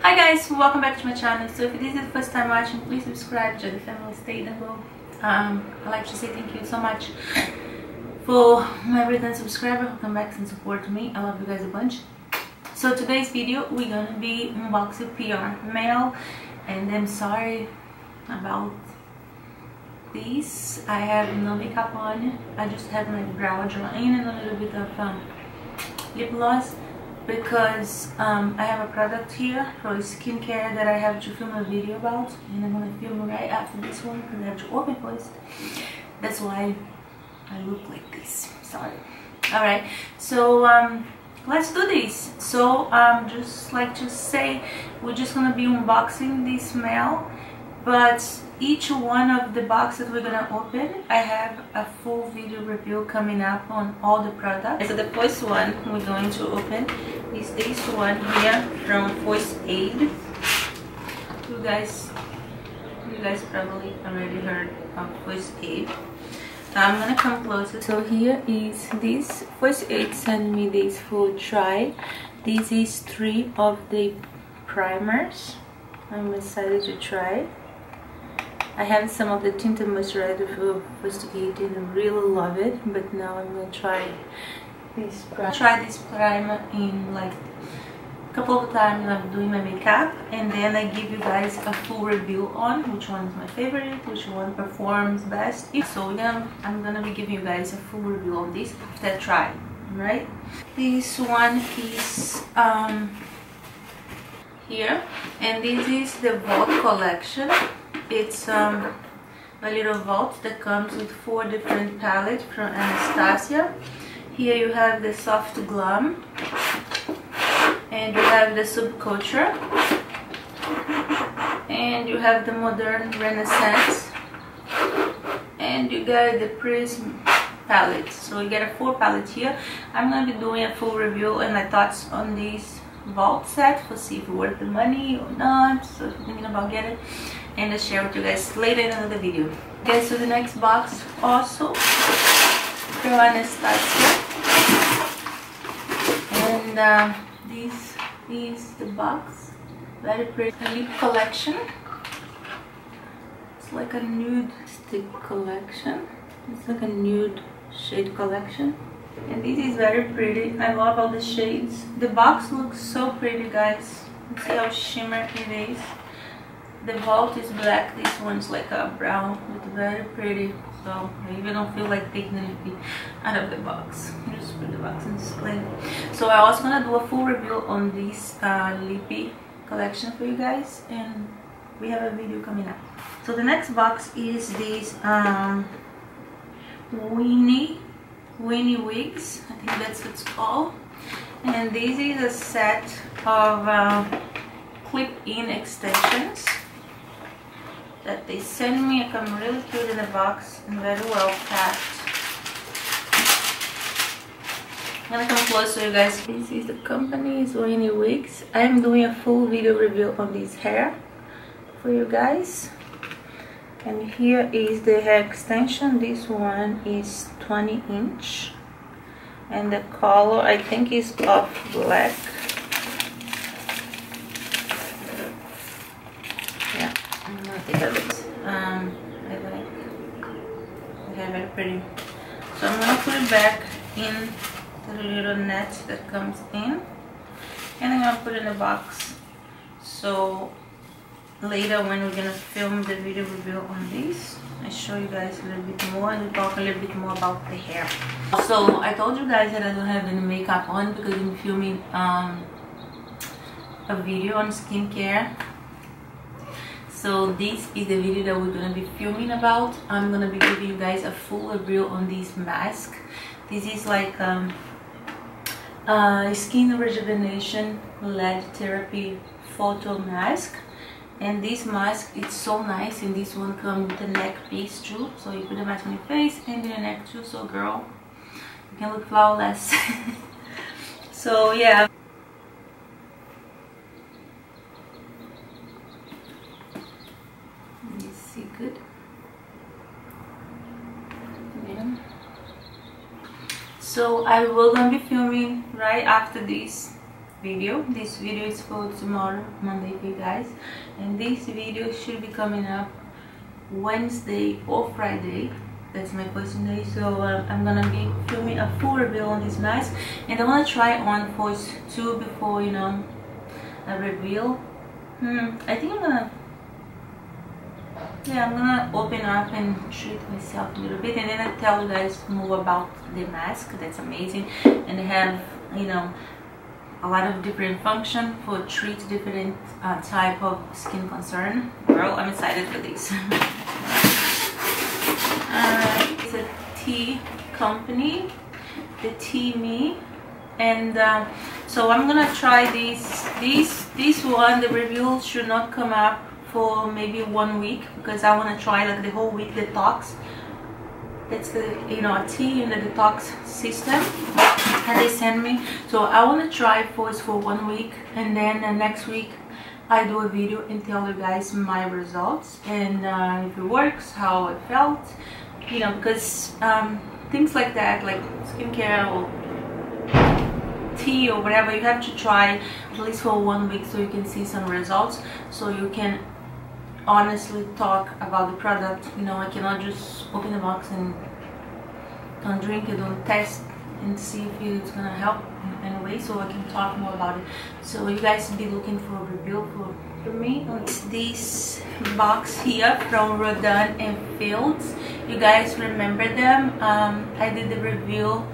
Hi guys, welcome back to my channel. So if this is the first time watching, please subscribe to the family, stay down below. I'd like to say thank you so much for my return subscriber who come back and support me. I love you guys a bunch. So today's video we're gonna be unboxing PR Mail, and I'm sorry about this. I have no makeup on. I just have my brow drawing and a little bit of lip gloss, because I have a product here for skincare that I have to film a video about, and I'm gonna film right after this one because I have to open first. That's why I look like this. Sorry. Alright, so let's do this. So just like to say, we're just gonna be unboxing this mail, but each one of the boxes we're gonna open, I have a full video review coming up on all the products. So the first one we're going to open is this one here from First Aid. You guys probably already heard of First Aid. I'm gonna come closer. So here is this. First Aid sent me this full try. This is 3 of the primers. I'm excited to try. I have some of the tinted moisturizer for First Aid and I really love it, but now I'm gonna try this primer. Try this primer in like a couple of times I'm doing my makeup, and then I give you guys a full review on which one is my favorite, which one performs best. So I'm gonna be giving you guys a full review on this after I try, right? This one is here, and this is the Vault collection. It's a little vault that comes with 4 different palettes from Anastasia. Here you have the Soft Glam, and you have the Subculture, and you have the Modern Renaissance, and you got the Prism palette. So you get a 4 palette here. I'm gonna be doing a full review and my thoughts on this vault set for see if it's worth the money or not. So if you're thinking about getting it, and I'll share with you guys later in another video. Okay, so the next box also from Anastasia, and this is the box. Very pretty lip collection. It's like a nude stick collection. It's like a nude shade collection, and this is very pretty. I love all the shades. The box looks so pretty, guys. See how shimmery it is. The vault is black, this one's like a brown, it's very pretty. So I even don't feel like taking anything out of the box. Just put the box and display. So I'm also gonna do a full review on this lippy collection for you guys, and we have a video coming up. So the next box is this Winnie wigs, I think that's what it's called. And this is a set of clip-in extensions that they send me. It comes really cute in the box and very well packed. I'm gonna come closer, you guys. This is the company's Winnie Wigs. I'm doing a full video review on this hair for you guys. And here is the hair extension. This one is 20-inch, and the color I think is off black. Yeah, I'm gonna take a look. Okay, very pretty. So I'm gonna put it back in the little net that comes in, and I'm gonna put it in the box. So later when we're gonna film the video review on this, I show you guys a little bit more and we talk a little bit more about the hair. So I told you guys that I don't have any makeup on because I'm filming a video on skincare. So this is the video that we're gonna be filming about. I'm gonna be giving you guys a full review on this mask. This is like skin rejuvenation LED therapy photo mask, and this mask is so nice, and this one comes with a neck piece too, so you put the mask on your face and your neck too, so girl, you can look flawless. So yeah, you see good. Yeah. So I will gonna be filming right after this video. This video is for tomorrow, Monday, for you guys, and this video should be coming up Wednesday or Friday. That's my posting day. So I'm gonna be filming a full reveal on this mask, and I want to try on first too before, you know, a reveal. I think I'm gonna open up and treat myself a little bit, and then I tell you guys more about the mask. That's amazing, and they have, you know, a lot of different function for treat different type of skin concern. Girl, I'm excited for this. Alright, it's a tea company, the Teami, and so I'm gonna try this one. The review should not come up for maybe 1 week, because I want to try like the whole week detox. That's the, you know, a tea in the detox system, and they send me. So I want to try first for 1 week, and then next week I do a video and tell you guys my results, and if it works, how I felt, you know, because things like that, like skincare or tea or whatever, you have to try at least for 1 week so you can see some results, so you can honestly talk about the product. You know, I cannot just open the box and don't drink it, don't test and see if it's gonna help in any way, so I can talk more about it. So you guys be looking for a review for me. It's this box here from Rodan and Fields. You guys remember them? I did the review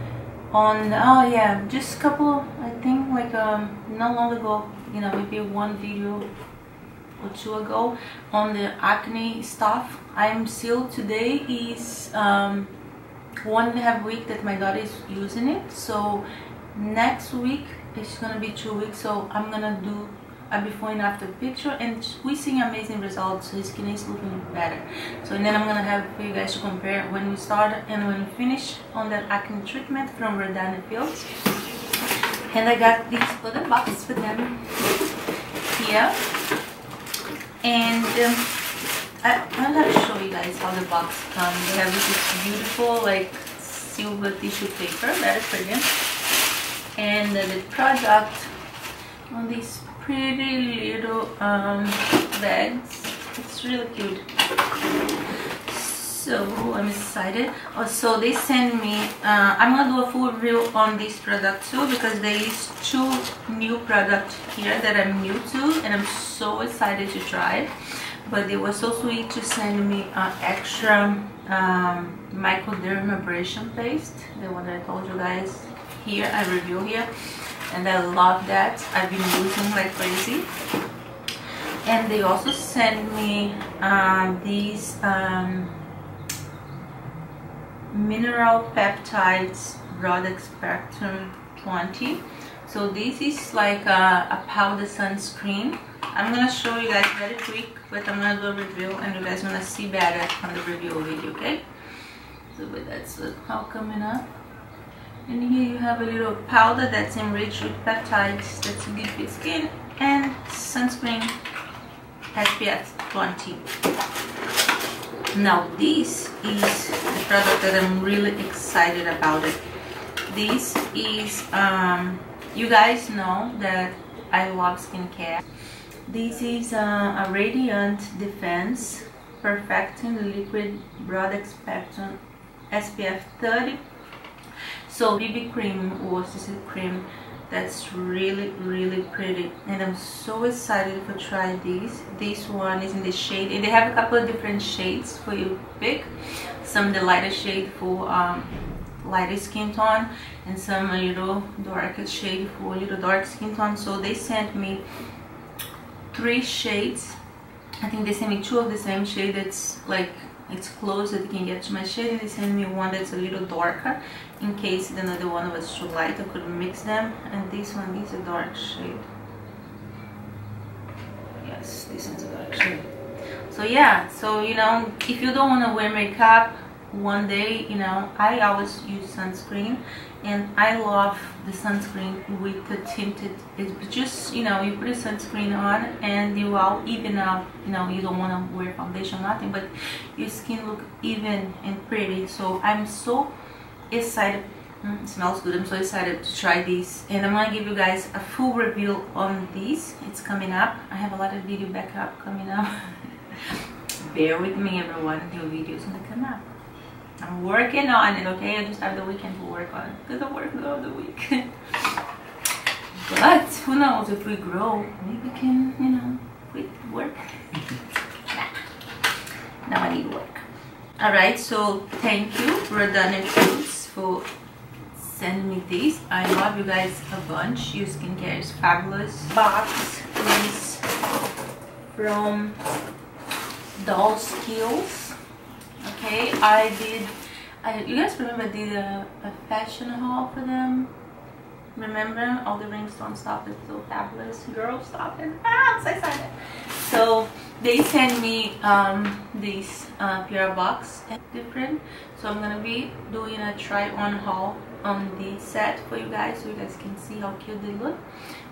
on, oh yeah, just a couple, I think like not long ago, you know, maybe one video or two ago, on the acne stuff. I'm still, today is 1.5 weeks that my daughter is using it, so next week it's gonna be 2 weeks, so I'm gonna do a before and after picture, and we're seeing amazing results. His skin is looking better. So, and then I'm gonna have for you guys to compare when we start and when we finish on that acne treatment from Rodan and Fields. And I got these for the box for them here, and I'll have to show you guys how the box comes. They have this beautiful like silver tissue paper, very pretty, and the product on these pretty little bags. It's really cute. So I'm excited. Also, they send me, I'm gonna do a full review on this product too, because there is 2 new products here that I'm new to, and I'm so excited to try it. But they were so sweet to send me extra microdermabrasion paste, the one that I told you guys here, I review here, and I love that. I've been using like crazy. And they also sent me these mineral peptides broad spectrum 20. So this is like a powder sunscreen. I'm gonna show you guys very quick, but I'm gonna do a review and you guys gonna see better on the review video, okay? So but that's how coming up. And here you have a little powder that's enriched with peptides that's good for skin, and sunscreen SPF 20. Now this is the product that I'm really excited about it. This is, you guys know that I love skincare. This is a Radiant Defense Perfecting Liquid Broad Spectrum SPF 30. So BB cream or CC cream that's really pretty, and I'm so excited to try this. This one is in the shade, and they have a couple of different shades for you to pick. Some the lighter shade for lighter skin tone, and some a little darker shade for a little dark skin tone. So they sent me 3 shades. I think they sent me 2 of the same shade that's like it's close that you can get to my shade, and they sent me one that's a little darker in case the other one was too light. I could mix them, and this one is a dark shade. Yes, this one's a dark shade. So yeah, so you know, if you don't want to wear makeup one day, you know, I always use sunscreen, and I love the sunscreen with the tinted. It's just, you know, you put a sunscreen on and you all even out, you know, you don't want to wear foundation, nothing, but your skin look even and pretty. So I'm so excited It smells good. I'm so excited to try these, and I'm gonna give you guys a full review on these. It's coming up. I have a lot of video backup coming up. Bear with me, everyone. New videos gonna come up. I'm working on it, okay? I just have the weekend to work on it because I work all the week. But who knows, if we grow, maybe we can, you know, quit work. Now I need work. Alright, so thank you, Rodanic Foods, for sending me these. I love you guys a bunch. Your skincare is fabulous. Box is from Doll Skills. Okay, you guys remember I did a fashion haul for them? Remember? All the rings don't stop, it's so fabulous. Girl, stop it. I'm so excited. So they sent me this PR box, different. So I'm gonna be doing a try on haul on the set for you guys, so you guys can see how cute they look.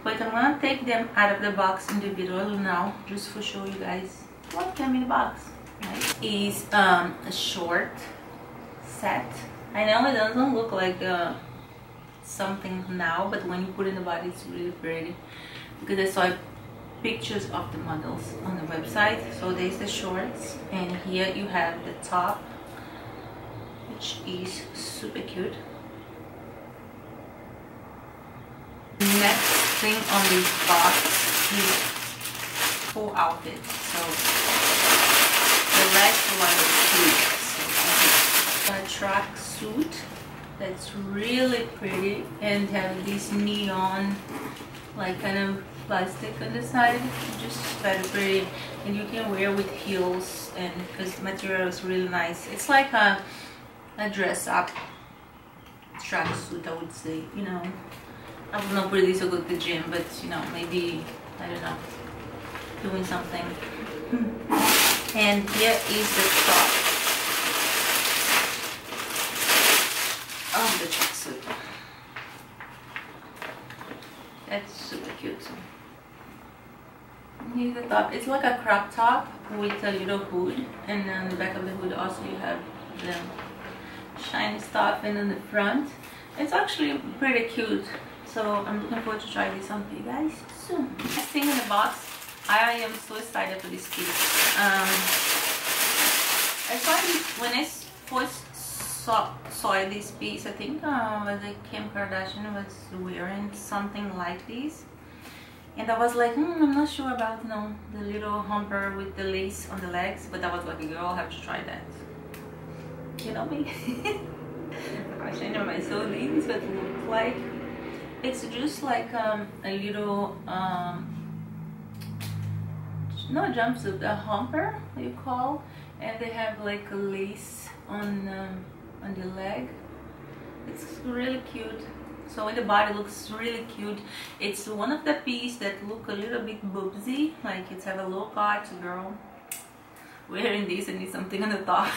But I'm gonna take them out of the box individually now, just for show you guys what came in the box. Right? Is a short set. I know it doesn't look like something now, but when you put it in the body, it's really pretty, because I saw pictures of the models on the website. So there's the shorts, and here you have the top, which is super cute. Next thing on this box is full outfits. So the last one is cute. A track suit that's really pretty and have this neon, like kind of plastic on the side, just very pretty, and you can wear with heels, and because the material is really nice. It's like a dress up tracksuit, I would say. You know, I would not wear this to go to the gym, but you know, maybe, I don't know, doing something. And here is the top of the tracksuit. That's super cute. Here's the top. It's like a crop top with a little hood, and on the back of the hood also you have the shiny stuff, and on the front it's actually pretty cute. So I'm looking forward to try this on for you guys soon. Next thing in the box, I am so excited for this piece. I saw this when I first saw this piece. I think Kim Kardashian was wearing something like this, and I was like, I'm not sure about, you know, the little humper with the lace on the legs, but I was like, girl, I have to try that. You know me. I'm changing my so this is what it looks like. It's just like a little no jumpsuit, a humper you call, and they have like a lace on the leg. It's really cute. So in the body looks really cute. It's one of the pieces that look a little bit boobsy, like it's have a low cut. Girl, wearing this and need something on the top.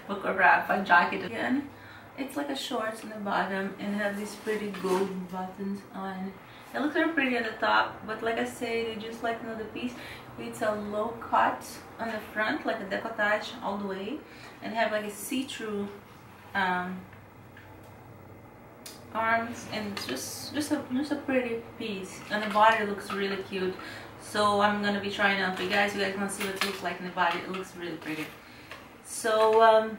Look, a jacket again. It's like a shorts on the bottom and have these pretty gold buttons on. It looks very pretty at the top, but like I say, they just like another piece. It's a low cut on the front, like a decolletage all the way, and have like a see-through arms, and it's just a pretty piece. And the body looks really cute. So I'm gonna be trying out for you guys. You guys want to see what it looks like in the body. It looks really pretty. So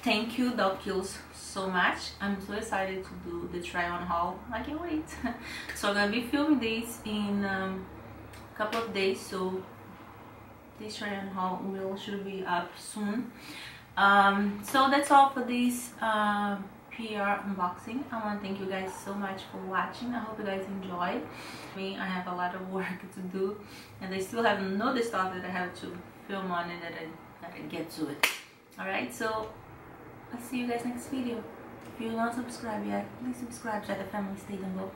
thank you, Doll Skills, so much. I'm so excited to do the try on haul. I can't wait. So I'm gonna be filming this in a couple of days, so this try on haul should be up soon. So that's all for this PR unboxing. I want to thank you guys so much for watching. I hope you guys enjoyed. I have a lot of work to do, and I still have another stuff that I have to film on, and that I get to it. Alright, so I'll see you guys next video. If you're not subscribed yet, please subscribe so that the family stays on board.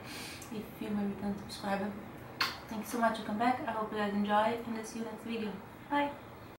If you're my return subscriber, thanks so much for coming back. I hope you guys enjoy, and I'll see you next video. Bye.